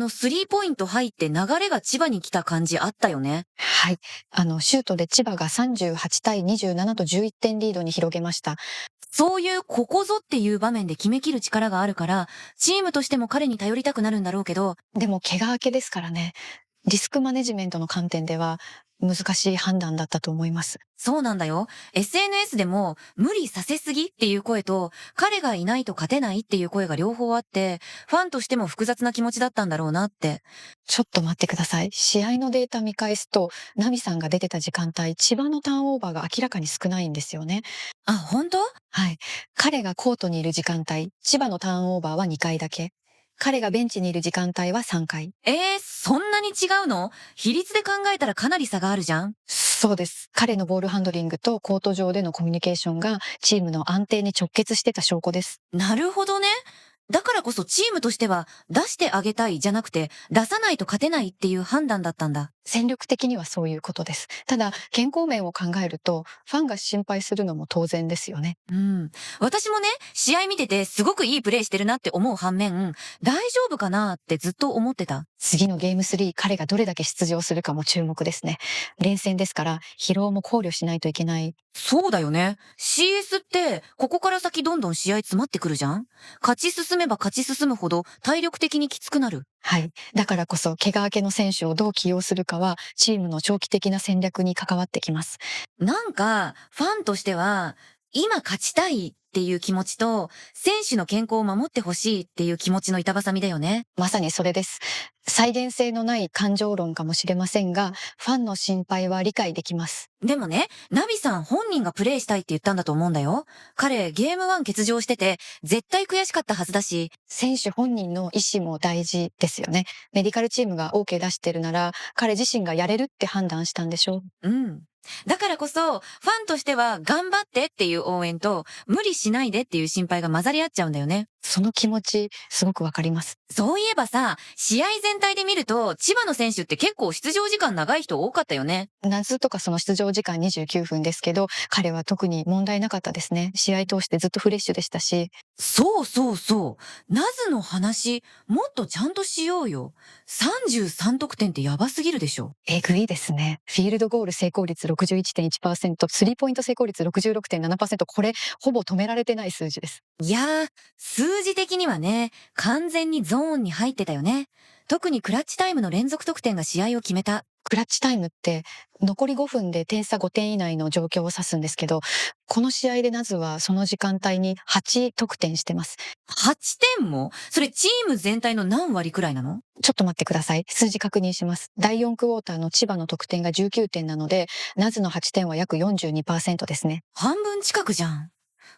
スリーポイント入って流れが千葉に来た感じあったよね。はい。シュートで千葉が38対27と11点リードに広げました。そういうここぞっていう場面で決めきる力があるから、チームとしても彼に頼りたくなるんだろうけど、でも怪我明けですからね。リスクマネジメントの観点では難しい判断だったと思います。そうなんだよ。SNS でも無理させすぎっていう声と、彼がいないと勝てないっていう声が両方あって、ファンとしても複雑な気持ちだったんだろうなって。ちょっと待ってください。試合のデータ見返すと、ナミさんが出てた時間帯、千葉のターンオーバーが明らかに少ないんですよね。あ、本当？はい。彼がコートにいる時間帯、千葉のターンオーバーは2回だけ。彼がベンチにいる時間帯は3回。そんなに違うの？比率で考えたらかなり差があるじゃん。そうです。彼のボールハンドリングとコート上でのコミュニケーションがチームの安定に直結してた証拠です。なるほどね。だからこそチームとしては出してあげたいじゃなくて出さないと勝てないっていう判断だったんだ。戦力的にはそういうことです。ただ、健康面を考えると、ファンが心配するのも当然ですよね。うん。私もね、試合見ててすごくいいプレーしてるなって思う反面、大丈夫かなってずっと思ってた。次のゲーム3、彼がどれだけ出場するかも注目ですね。連戦ですから、疲労も考慮しないといけない。そうだよね。CS って、ここから先どんどん試合詰まってくるじゃん？勝ち進めば勝ち進むほど体力的にきつくなる。はい。だからこそ、怪我明けの選手をどう起用するかは、チームの長期的な戦略に関わってきます。なんか、ファンとしては、今勝ちたいっていう気持ちと、選手の健康を守ってほしいっていう気持ちの板挟みだよね。まさにそれです。再現性のない感情論かもしれませんが、ファンの心配は理解できます。でもね、ナビさん本人がプレイしたいって言ったんだと思うんだよ。彼、ゲーム1欠場してて、絶対悔しかったはずだし。選手本人の意思も大事ですよね。メディカルチームが OK 出してるなら、彼自身がやれるって判断したんでしょう。うん。だからこそ、ファンとしては頑張ってっていう応援と、無理しないでっていう心配が混ざり合っちゃうんだよね。その気持ち、すごくわかります。そういえばさ、試合全体で見ると、千葉の選手って結構出場時間長い人多かったよね。ナズとかその出場時間29分ですけど、彼は特に問題なかったですね。試合通してずっとフレッシュでしたし、そうそうそう。ナズの話、もっとちゃんとしようよ。33得点ってやばすぎるでしょ。えぐいですね。フィールドゴール成功率61.1%、スリーポイント成功率66.7%、これほぼ止められてない数字です。いやー、数字的にはね、完全にゾーンに入ってたよね。特にクラッチタイムの連続得点が試合を決めた。クラッチタイムって残り5分で点差5点以内の状況を指すんですけど、この試合でナズはその時間帯に8得点してます。8点もそれチーム全体の何割くらいなの？ちょっと待ってください。数字確認します。第4クォーターの千葉の得点が19点なので、ナズの8点は約42%ですね。半分近くじゃん。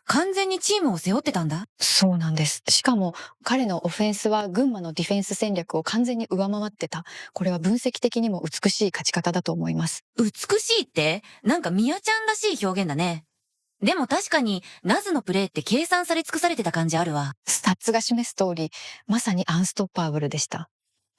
完全にチームを背負ってたんだ。そうなんです。しかも彼のオフェンスは群馬のディフェンス戦略を完全に上回ってた。これは分析的にも美しい勝ち方だと思います。美しいって、なんかミヤちゃんらしい表現だね。でも確かに、ナズのプレーって計算され尽くされてた感じあるわ。スタッツが示す通り、まさにアンストッパーブルでした。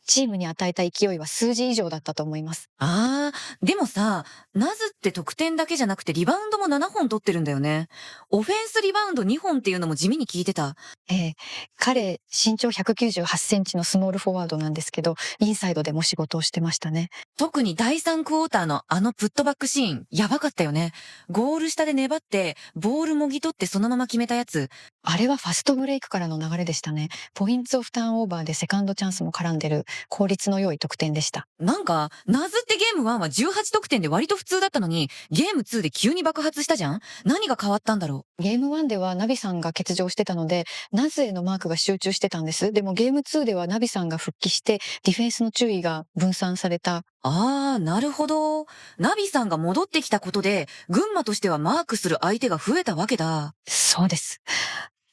チームに与えた勢いは数字以上だったと思います。あー、でもさ、ナズって得点だけじゃなくてリバウンドも7本取ってるんだよね。オフェンスリバウンド2本っていうのも地味に効いてた。ええ、彼、身長198センチのスモールフォワードなんですけど、インサイドでも仕事をしてましたね。特に第3クォーターのあのプットバックシーン、やばかったよね。ゴール下で粘って、ボールもぎ取ってそのまま決めたやつ。あれはファストブレイクからの流れでしたね。ポイントオフターンオーバーでセカンドチャンスも絡んでる効率の良い得点でした。なんか、ナズってゲーム1は18得点で割と普通だったのに、ゲーム2で急に爆発したじゃん？何が変わったんだろゲーム1ではナビさんが欠場してたので、ナズへのマークが集中してたんです。でもゲーム2ではナビさんが復帰して、ディフェンスの注意が分散された。あー、なるほど。ナビさんが戻ってきたことで、群馬としてはマークする相手が増えたわけだ。そうです。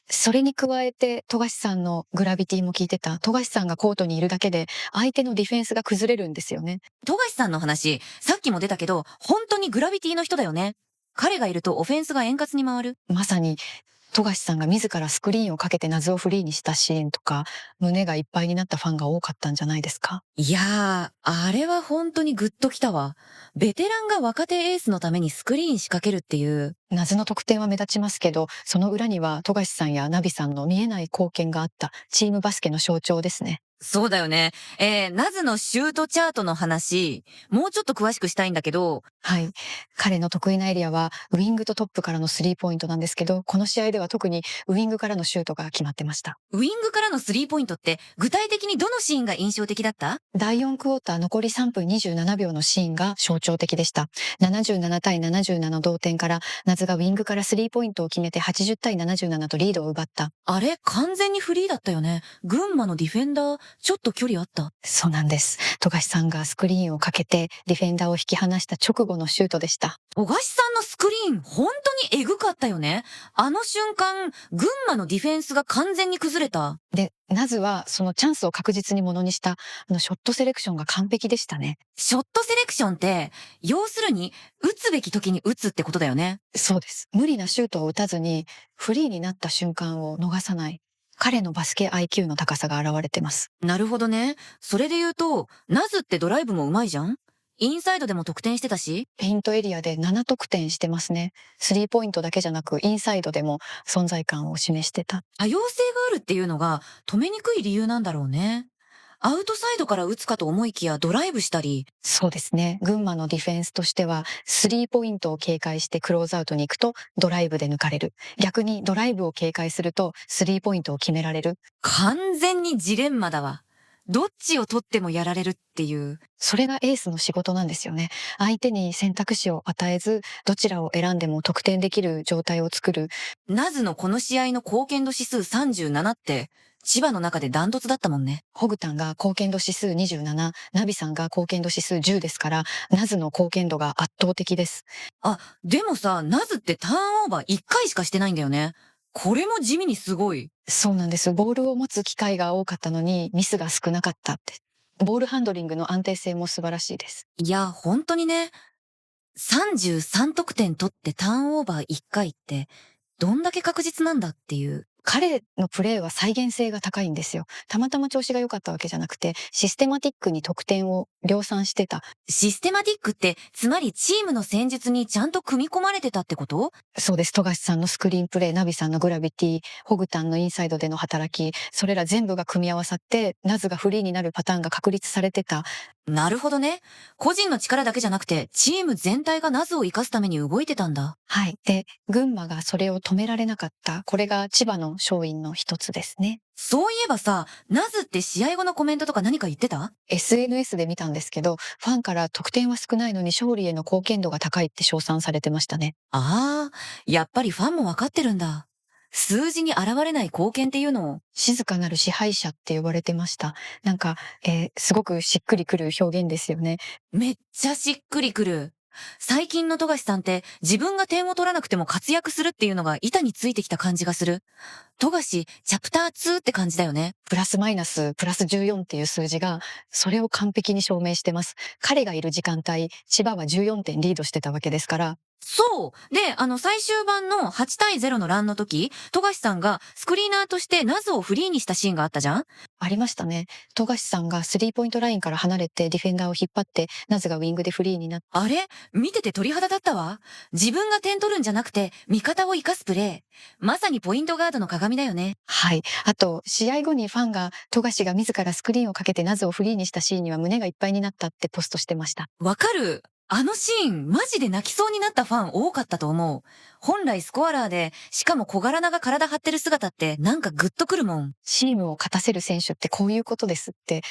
それに加えて、富樫さんのグラビティも効いてた。富樫さんがコートにいるだけで、相手のディフェンスが崩れるんですよね。富樫さんの話、さっきも出たけど、本当にグラビティの人だよね。彼がいるとオフェンスが円滑に回る。まさに、富樫さんが自らスクリーンをかけて謎をフリーにしたシーンとか、胸がいっぱいになったファンが多かったんじゃないですか。いやー、あれは本当にグッときたわ。ベテランが若手エースのためにスクリーン仕掛けるっていう。謎の得点は目立ちますけど、その裏には富樫さんやナビさんの見えない貢献があったチームバスケの象徴ですね。そうだよね。ナズのシュートチャートの話、もうちょっと詳しくしたいんだけど、はい。彼の得意なエリアは、ウィングとトップからのスリーポイントなんですけど、この試合では特にウィングからのシュートが決まってました。ウィングからのスリーポイントって具体的にどのシーンが印象的だった？第4クォーター残り3分27秒のシーンが象徴的でした。77対77同点から、ナズがウィングからスリーポイントを決めて80対77とリードを奪った。あれ、完全にフリーだったよね。群馬のディフェンダー、ちょっと距離あった。そうなんです。富樫さんがスクリーンをかけて、ディフェンダーを引き離した直後のシュートでした。小菓子さんのスクリーン、本当にエグかったよね。あの瞬間、群馬のディフェンスが完全に崩れた。で、ナズはそのチャンスを確実にものにした、ショットセレクションが完璧でしたね。ショットセレクションって、要するに、打つべき時に打つってことだよね。そうです。無理なシュートを打たずに、フリーになった瞬間を逃さない。彼のバスケ IQ の高さが現れてます。なるほどね。それで言うと、ナズってドライブも上手いじゃん？インサイドでも得点してたし。ペイントエリアで7得点してますね。スリーポイントだけじゃなく、インサイドでも存在感を示してた。多様性があるっていうのが止めにくい理由なんだろうね。アウトサイドから打つかと思いきやドライブしたり。そうですね。群馬のディフェンスとしては、スリーポイントを警戒してクローズアウトに行くと、ドライブで抜かれる。逆にドライブを警戒すると、スリーポイントを決められる。完全にジレンマだわ。どっちを取ってもやられるっていう。それがエースの仕事なんですよね。相手に選択肢を与えず、どちらを選んでも得点できる状態を作る。ナズのこの試合の貢献度指数37って、千葉の中でダントツだったもんね。ホグタンが貢献度指数27、ナビさんが貢献度指数10ですから、ナズの貢献度が圧倒的です。あ、でもさ、ナズってターンオーバー1回しかしてないんだよね。これも地味にすごい。そうなんです。ボールを持つ機会が多かったのに、ミスが少なかったって。ボールハンドリングの安定性も素晴らしいです。いや、本当にね、33得点取ってターンオーバー1回って、どんだけ確実なんだっていう。彼のプレーは再現性が高いんですよ。たまたま調子が良かったわけじゃなくて、システマティックに得点を量産してた。システマティックって、つまりチームの戦術にちゃんと組み込まれてたってこと？そうです。富樫さんのスクリーンプレー、ナビさんのグラビティ、ホグタンのインサイドでの働き、それら全部が組み合わさって、ナズがフリーになるパターンが確立されてた。なるほどね。個人の力だけじゃなくて、チーム全体がナズを活かすために動いてたんだ。はい。で、群馬がそれを止められなかった。これが千葉の勝因の一つですね。そういえばさ、ナズって試合後のコメントとか何か言ってた？ SNS で見たんですけど、ファンから得点は少ないのに勝利への貢献度が高いって称賛されてましたね。ああ、やっぱりファンもわかってるんだ。数字に現れない貢献っていうのを。静かなる支配者って呼ばれてました。なんか、すごくしっくりくる表現ですよね。めっちゃしっくりくる。最近の富樫さんって自分が点を取らなくても活躍するっていうのが板についてきた感じがする。富樫チャプター2って感じだよね。プラスマイナス、プラス14っていう数字が、それを完璧に証明してます。彼がいる時間帯、千葉は14点リードしてたわけですから、そう。で、最終盤の8対0のランの時、富樫さんがスクリーナーとしてナズをフリーにしたシーンがあったじゃん？ありましたね。富樫さんがスリーポイントラインから離れてディフェンダーを引っ張って、ナズがウィングでフリーになって、あれ見てて鳥肌だったわ。自分が点取るんじゃなくて、味方を生かすプレー。まさにポイントガードの鏡だよね。はい。あと、試合後にファンが、富樫が自らスクリーンをかけてナズをフリーにしたシーンには胸がいっぱいになったってポストしてました。わかる。あのシーン、マジで泣きそうになったファン多かったと思う。本来スコアラーで、しかも小柄なが体張ってる姿ってなんかグッとくるもん。チームを勝たせる選手ってこういうことですって、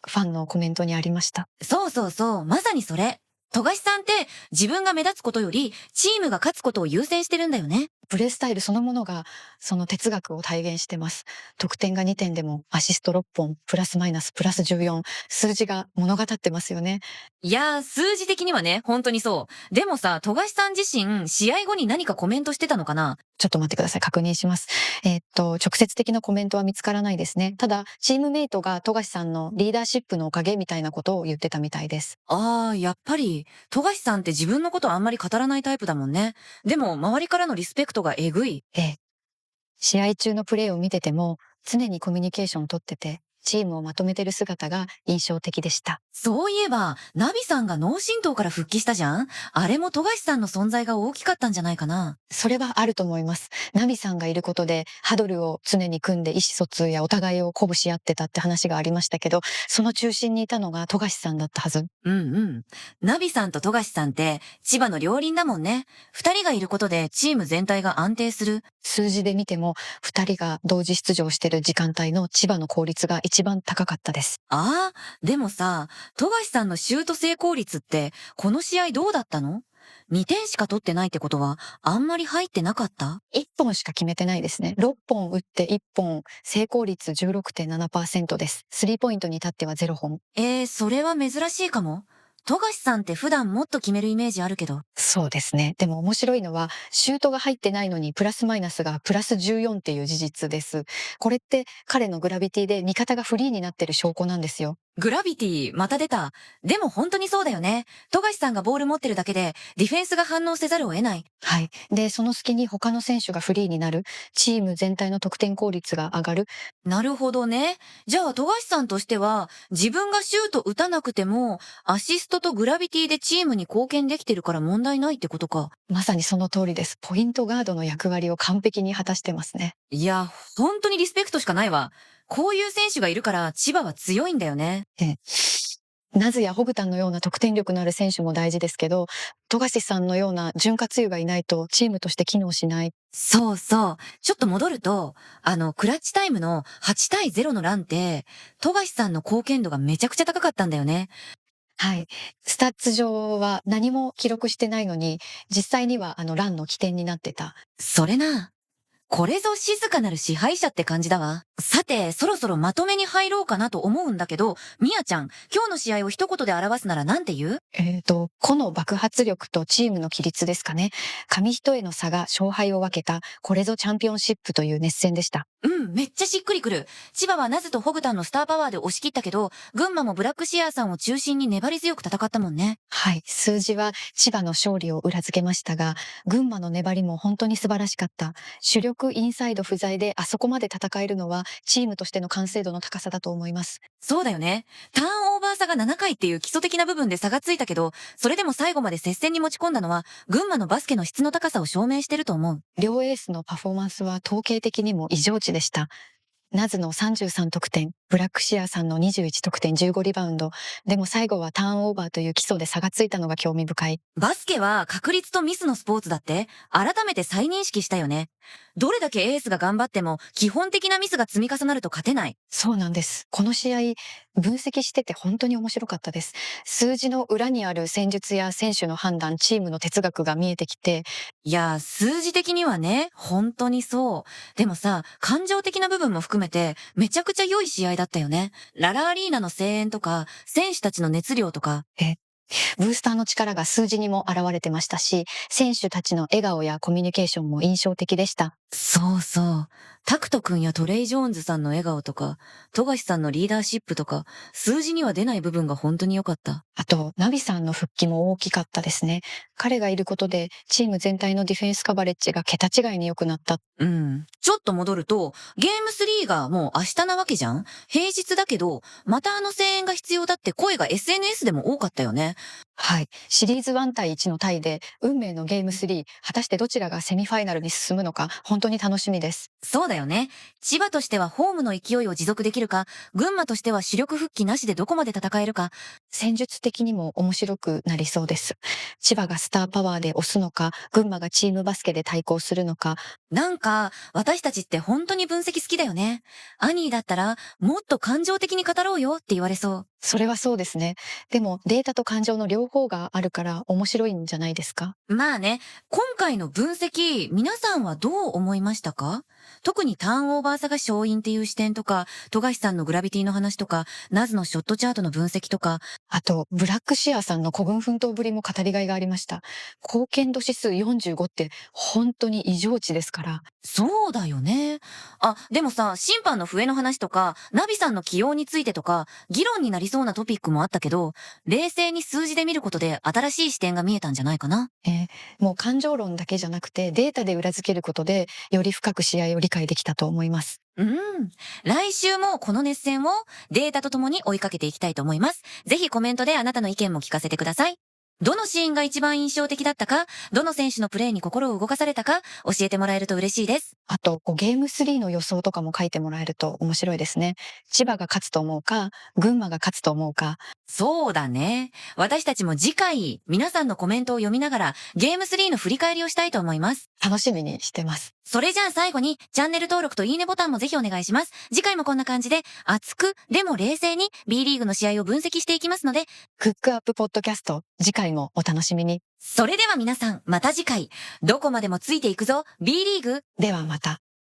ファンのコメントにありました。そうそうそう、まさにそれ。富樫さんって自分が目立つことより、チームが勝つことを優先してるんだよね。プレースタイルそのものが、その哲学を体現してます。得点が2点でも、アシスト6本、プラスマイナス、プラス14、数字が物語ってますよね。いやー、数字的にはね、本当にそう。でもさ、富樫さん自身、試合後に何かコメントしてたのかな？ちょっと待ってください。確認します。直接的なコメントは見つからないですね。ただ、チームメイトが富樫さんのリーダーシップのおかげみたいなことを言ってたみたいです。あー、やっぱり、富樫さんって自分のことあんまり語らないタイプだもんね。でも、周りからのリスペクトがえぐい。試合中のプレーを見てても、常にコミュニケーションを取ってて、チームをまとめてる姿が印象的でした。そういえば、ナビさんが脳震盪から復帰したじゃん？あれも富樫さんの存在が大きかったんじゃないかな。それはあると思います。ナビさんがいることで、ハドルを常に組んで意思疎通やお互いを鼓舞し合ってたって話がありましたけど、その中心にいたのが富樫さんだったはず。うんうん。ナビさんと富樫さんって千葉の両輪だもんね。二人がいることでチーム全体が安定する。数字で見ても、二人が同時出場してる時間帯の千葉の効率が一番高かったです。ああ、でもさ、富樫さんのシュート成功率ってこの試合どうだったの？2点しか取ってないってことはあんまり入ってなかった？1本しか決めてないですね。6本打って1本、成功率 16.7% です。スリーポイントに至っては0本。それは珍しいかも。富樫さんって普段もっと決めるイメージあるけど。そうですね。でも面白いのは、シュートが入ってないのにプラスマイナスがプラス14っていう事実です。これって彼のグラビティで味方がフリーになってる証拠なんですよ。グラビティ、また出た。でも本当にそうだよね。富樫さんがボール持ってるだけで、ディフェンスが反応せざるを得ない。はい。で、その隙に他の選手がフリーになる。チーム全体の得点効率が上がる。なるほどね。じゃあ、富樫さんとしては、自分がシュート打たなくても、アシストとグラビティでチームに貢献できてるから問題ないってことか。まさにその通りです。ポイントガードの役割を完璧に果たしてますね。いや、本当にリスペクトしかないわ。こういう選手がいるから千葉は強いんだよね。ナズやホグタンのような得点力のある選手も大事ですけど、富樫さんのような潤滑油がいないとチームとして機能しない。そうそう。ちょっと戻ると、クラッチタイムの8対0のランって、富樫さんの貢献度がめちゃくちゃ高かったんだよね。はい。スタッツ上は何も記録してないのに、実際にはランの起点になってた。それな。これぞ静かなる支配者って感じだわ。さて、そろそろまとめに入ろうかなと思うんだけど、みやちゃん、今日の試合を一言で表すならなんて言う？個の爆発力とチームの規律ですかね。紙一重の差が勝敗を分けた、これぞチャンピオンシップという熱戦でした。うん、めっちゃしっくりくる。千葉はナズとホグタンのスターパワーで押し切ったけど、群馬もブラックシアーさんを中心に粘り強く戦ったもんね。はい。数字は千葉の勝利を裏付けましたが、群馬の粘りも本当に素晴らしかった。主力6インサイド不在であそこまで戦えるのはチームとしての完成度の高さだと思います。そうだよね。ターンオーバー差が7回っていう基礎的な部分で差がついたけど、それでも最後まで接戦に持ち込んだのは、群馬のバスケの質の高さを証明してると思う。両エースのパフォーマンスは統計的にも異常値でした。ナズの33得点、ブラックシアーさんの21得点、15リバウンド。でも最後はターンオーバーという基礎で差がついたのが興味深い。バスケは確率とミスのスポーツだって改めて再認識したよね。どれだけエースが頑張っても基本的なミスが積み重なると勝てない。そうなんです。この試合、分析してて本当に面白かったです。数字の裏にある戦術や選手の判断、チームの哲学が見えてきて、いや、数字的にはね、本当にそう。でもさ、感情的な部分も含めて、めちゃくちゃ良い試合だったよね。ララアリーナの声援とか、選手たちの熱量とか。ブースターの力が数字にも現れてましたし、選手たちの笑顔やコミュニケーションも印象的でした。そうそう。タクト君やトレイ・ジョーンズさんの笑顔とか、富樫さんのリーダーシップとか、数字には出ない部分が本当に良かった。あと、ナビさんの復帰も大きかったですね。彼がいることで、チーム全体のディフェンスカバレッジが桁違いに良くなった。うん。ちょっと戻ると、ゲーム3がもう明日なわけじゃん？平日だけど、またあの声援が必要だって声が SNS でも多かったよね。はい。シリーズ1対1のタイで、運命のゲーム3、果たしてどちらがセミファイナルに進むのか、本当に楽しみです。そうだよね。千葉としてはホームの勢いを持続できるか、群馬としては主力復帰なしでどこまで戦えるか。戦術的にも面白くなりそうです。千葉がスターパワーで押すのか、群馬がチームバスケで対抗するのか。なんか、私たちって本当に分析好きだよね。アニーだったら、もっと感情的に語ろうよって言われそう。それはそうですね。でも、データと感情の両方があるから面白いんじゃないですか？まあね、今回の分析、皆さんはどう思いましたか？特にターンオーバー差が勝因っていう視点とか、富樫さんのグラビティの話とか、ナズのショットチャートの分析とか、あと、ブラックシアーさんの孤軍奮闘ぶりも語りがいがありました。貢献度指数45って本当に異常値ですから。そうだよね。あ、でもさ、審判の笛の話とか、ナビさんの起用についてとか、議論になりそうなトピックもあったけど、冷静に数字で見ることで新しい視点が見えたんじゃないかな。もう感情論だけじゃなくてデータで裏付けることでより深く試合を理解できたと思います。うん。来週もこの熱戦をデータとともに追いかけていきたいと思います。ぜひコメントであなたの意見も聞かせてください。どのシーンが一番印象的だったか、どの選手のプレーに心を動かされたか、教えてもらえると嬉しいです。あとゲーム3の予想とかも書いてもらえると面白いですね。千葉が勝つと思うか、群馬が勝つと思うか。そうだね。私たちも次回、皆さんのコメントを読みながら、ゲーム3の振り返りをしたいと思います。楽しみにしてます。それじゃあ最後に、チャンネル登録といいねボタンもぜひお願いします。次回もこんな感じで、熱く、でも冷静に B リーグの試合を分析していきますので、クックアップポッドキャスト、次回もお楽しみに。それでは皆さん、また次回、どこまでもついていくぞ、B リーグ。ではまた。